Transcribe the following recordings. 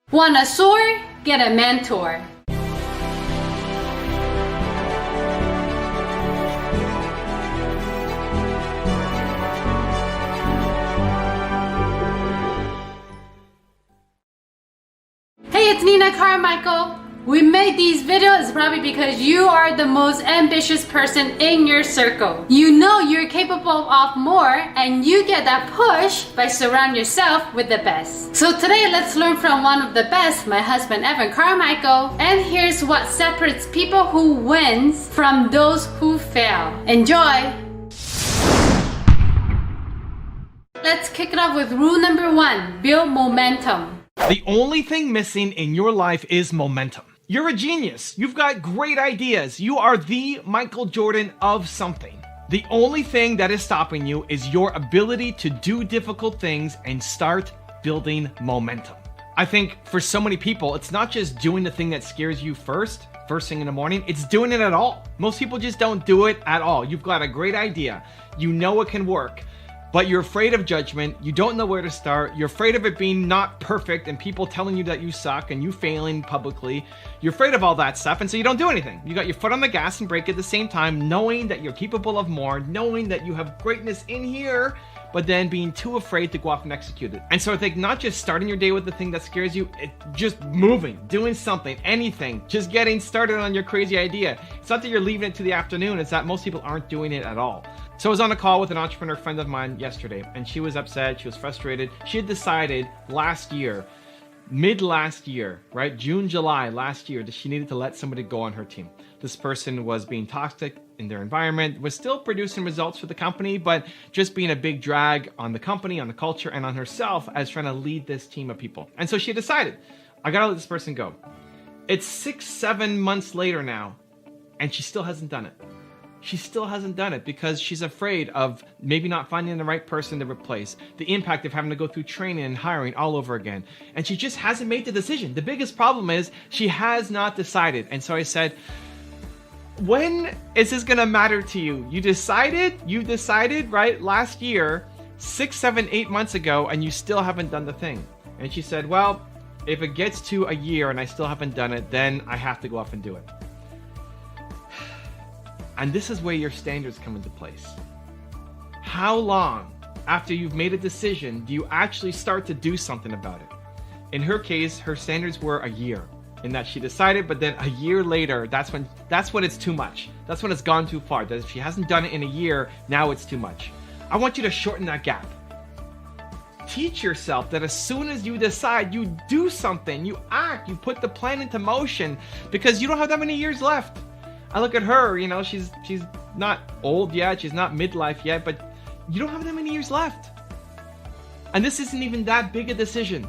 Want a soar? Get a mentor. Hey, it's Nina Carmichael. We made these videos probably because you are the most ambitious person in your circle. You know you're capable of more and you get that push by surrounding yourself with the best. So today let's learn from one of the best, my husband Evan Carmichael. And here's what separates people who wins from those who fail. Enjoy! Let's kick it off with rule number 1, build momentum. The only thing missing in your life is momentum. You're a genius. You've got great ideas. You are the Michael Jordan of something. The only thing that is stopping you is your ability to do difficult things and start building momentum. I think for so many people, it's not just doing the thing that scares you first thing in the morning, it's doing it at all. Most people just don't do it at all. You've got a great idea. You know it can work. But you're afraid of judgment, you don't know where to start, you're afraid of it being not perfect and people telling you that you suck and you failing publicly. You're afraid of all that stuff, and so you don't do anything. You got your foot on the gas and brake at the same time, knowing that you're capable of more, knowing that you have greatness in here, but then being too afraid to go off and execute it. And so I think not just starting your day with the thing that scares you, just moving, doing something, anything, just getting started on your crazy idea. It's not that you're leaving it to the afternoon, it's that most people aren't doing it at all. So I was on a call with an entrepreneur friend of mine yesterday, and she was upset, she was frustrated. She had decided last year, mid last year, right, June, July last year, that she needed to let somebody go on her team. This person was being toxic in their environment, was still producing results for the company, but just being a big drag on the company, on the culture, and on herself as trying to lead this team of people. And so she decided, I gotta let this person go. It's 6-7 months later now, and she still hasn't done it. She still hasn't done it because she's afraid of maybe not finding the right person to replace, the impact of having to go through training and hiring all over again. And she just hasn't made the decision. The biggest problem is she has not decided. And so I said, when is this gonna matter to you? You decided, right, last year, 6, 7, 8 months ago, and you still haven't done the thing. And she said, well, if it gets to a year and I still haven't done it, then I have to go off and do it. And this is where your standards come into place. How long after you've made a decision do you actually start to do something about it? In her case, her standards were a year, in that she decided, but then a year later, that's when it's too much. That's when it's gone too far. That if she hasn't done it in a year, now it's too much. I want you to shorten that gap. Teach yourself that as soon as you decide, you do something, you act, you put the plan into motion, because you don't have that many years left. I look at her, you know, she's not old yet, she's not midlife yet, but you don't have that many years left. And this isn't even that big a decision.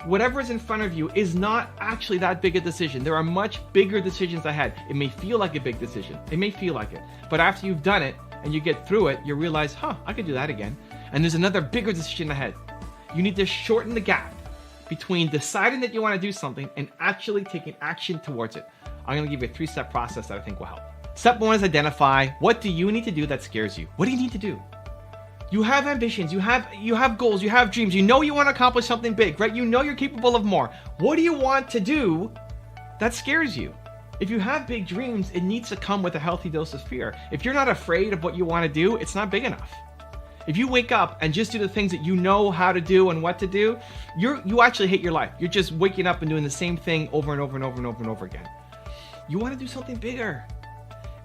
Whatever is in front of you is not actually that big a decision. There are much bigger decisions ahead. It may feel like a big decision. It may feel like it. But after you've done it and you get through it, you realize, I could do that again. And there's another bigger decision ahead. You need to shorten the gap between deciding that you want to do something and actually taking action towards it. I'm going to give you a 3-step process that I think will help. Step 1 is identify, what do you need to do that scares you? What do you need to do? You have ambitions, you have goals, you have dreams, you know you want to accomplish something big, right? You know you're capable of more. What do you want to do that scares you? If you have big dreams, it needs to come with a healthy dose of fear. If you're not afraid of what you want to do, it's not big enough. If you wake up and just do the things that you know how to do and what to do, you actually hate your life. You're just waking up and doing the same thing over and over and over and over and over again. You want to do something bigger,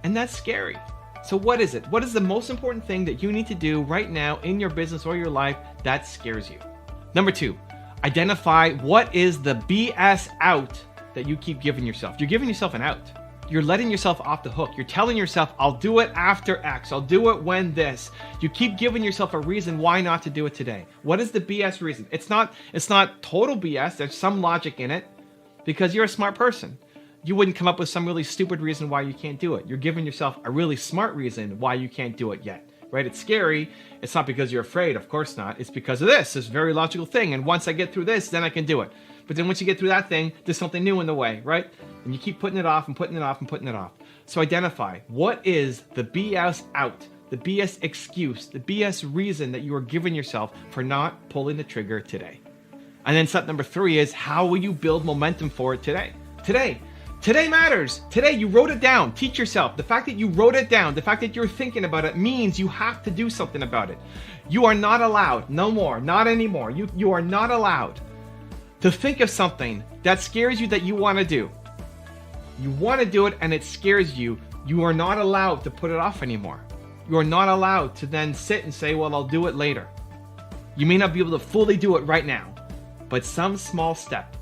and that's scary. So what is it? What is the most important thing that you need to do right now in your business or your life that scares you? Number 2, identify what is the BS out that you keep giving yourself. You're giving yourself an out. You're letting yourself off the hook. You're telling yourself, I'll do it after X. I'll do it when this. You keep giving yourself a reason why not to do it today. What is the BS reason? It's not total BS. There's some logic in it because you're a smart person. You wouldn't come up with some really stupid reason why you can't do it. You're giving yourself a really smart reason why you can't do it yet, right? It's scary. It's not because you're afraid. Of course not. It's because of this very logical thing. And once I get through this, then I can do it. But then once you get through that thing, there's something new in the way, right? And you keep putting it off and putting it off and putting it off. So identify, what is the BS out, the BS excuse, the BS reason that you are giving yourself for not pulling the trigger today? And then step number 3 is, how will you build momentum for it today? Today matters. Today, you wrote it down. Teach yourself. The fact that you wrote it down, the fact that you're thinking about it means you have to do something about it. You are not allowed, no more, not anymore. You are not allowed to think of something that scares you that you want to do. You want to do it and it scares you. You are not allowed to put it off anymore. You are not allowed to then sit and say, well, I'll do it later. You may not be able to fully do it right now, but some small step,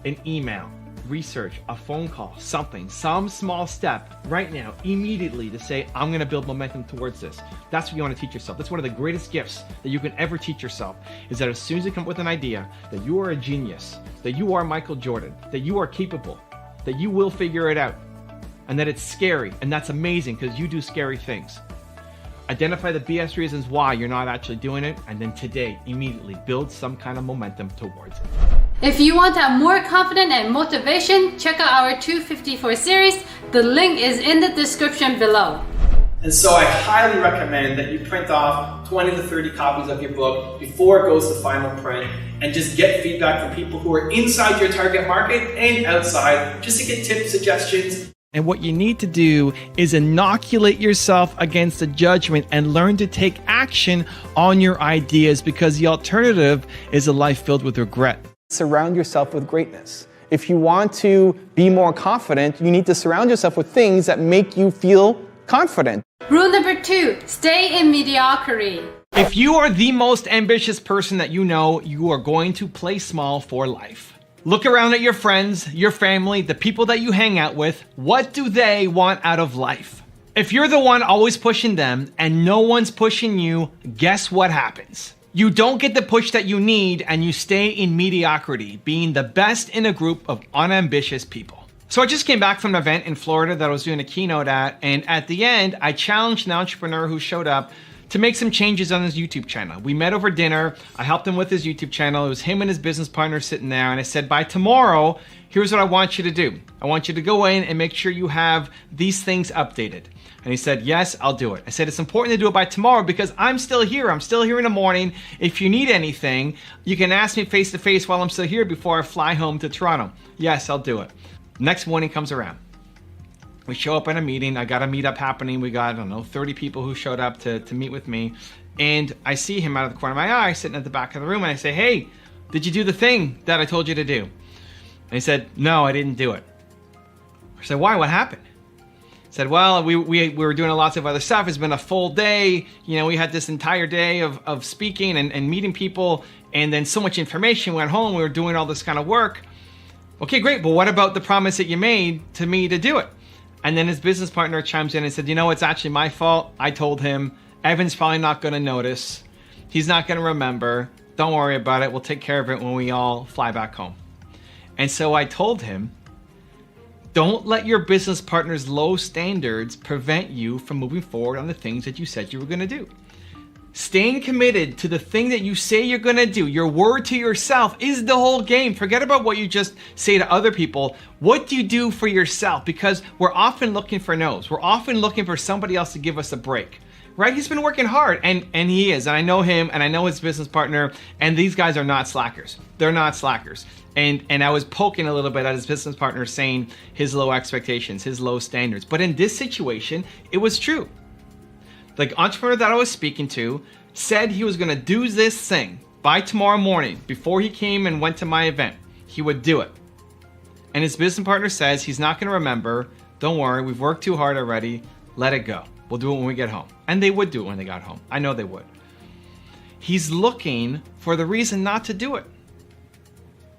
an email, research, a phone call, some small step right now, immediately to say, I'm going to build momentum towards this. That's what you want to teach yourself. That's one of the greatest gifts that you can ever teach yourself, is that as soon as you come up with an idea, that you are a genius, that you are Michael Jordan, that you are capable, that you will figure it out, and that it's scary. And that's amazing because you do scary things. Identify the BS reasons why you're not actually doing it, and then today, immediately build some kind of momentum towards it. If you want to have more confidence and motivation, check out our 254 series. The link is in the description below. And so I highly recommend that you print off 20 to 30 copies of your book before it goes to final print, and just get feedback from people who are inside your target market and outside, just to get tips, suggestions. And what you need to do is inoculate yourself against the judgment and learn to take action on your ideas, because the alternative is a life filled with regret. Surround yourself with greatness. If you want to be more confident, you need to surround yourself with things that make you feel confident. Rule number 2, stay in mediocrity. If you are the most ambitious person that you know, you are going to play small for life. Look around at your friends, your family, the people that you hang out with. What do they want out of life? If you're the one always pushing them and no one's pushing you, guess what happens? You don't get the push that you need, and you stay in mediocrity, being the best in a group of unambitious people. So I just came back from an event in Florida that I was doing a keynote at, and at the end, I challenged an entrepreneur who showed up to make some changes on his YouTube channel. We met over dinner. I helped him with his YouTube channel. It was him and his business partner sitting there, and I said, by tomorrow, here's what I want you to do. I want you to go in and make sure you have these things updated. And he said, yes, I'll do it. I said, it's important to do it by tomorrow because I'm still here. I'm still here in the morning. If you need anything, you can ask me face to face while I'm still here before I fly home to Toronto. Yes, I'll do it. Next morning comes around. We show up in a meeting. I got a meetup happening. We got, 30 people who showed up to meet with me. And I see him out of the corner of my eye sitting at the back of the room. And I say, hey, did you do the thing that I told you to do? And he said, no, I didn't do it. I said, why? What happened? He said, well, we were doing lots of other stuff. It's been a full day. We had this entire day of speaking and meeting people. And then so much information. Went home. We were doing all this kind of work. Okay, great. But what about the promise that you made to me to do it? And then his business partner chimes in and said, it's actually my fault. I told him. Evan's probably not going to notice. He's not going to remember. Don't worry about it. We'll take care of it when we all fly back home. And so I told him, don't let your business partner's low standards prevent you from moving forward on the things that you said you were going to do. Staying committed to the thing that you say you're going to do, your word to yourself, is the whole game. Forget about what you just say to other people. What do you do for yourself? Because we're often looking for no's. We're often looking for somebody else to give us a break. Right? He's been working hard, and he is. And I know him, and I know his business partner, and these guys are not slackers. They're not slackers. And I was poking a little bit at his business partner, saying his low expectations, his low standards. But in this situation, it was true. The entrepreneur that I was speaking to said he was going to do this thing by tomorrow morning before he came and went to my event. He would do it. And his business partner says he's not going to remember. Don't worry, we've worked too hard already. Let it go. We'll do it when we get home. And they would do it when they got home. I know they would. He's looking for the reason not to do it.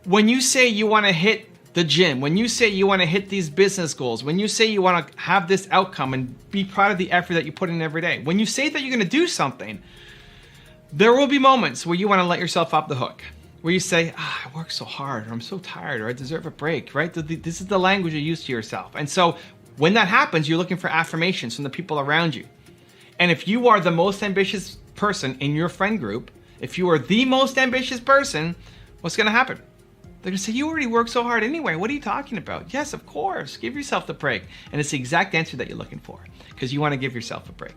When you say you want to hit the gym, when you say you want to hit these business goals, when you say you want to have this outcome and be proud of the effort that you put in every day, when you say that you're going to do something, there will be moments where you want to let yourself off the hook, where you say, I work so hard, or I'm so tired, or I deserve a break, right? This is the language you use to yourself. And so when that happens, you're looking for affirmations from the people around you. And if you are the most ambitious person in your friend group, if you are the most ambitious person, what's going to happen? They're going to say, you already work so hard anyway. What are you talking about? Yes, of course. Give yourself the break. And it's the exact answer that you're looking for, because you want to give yourself a break.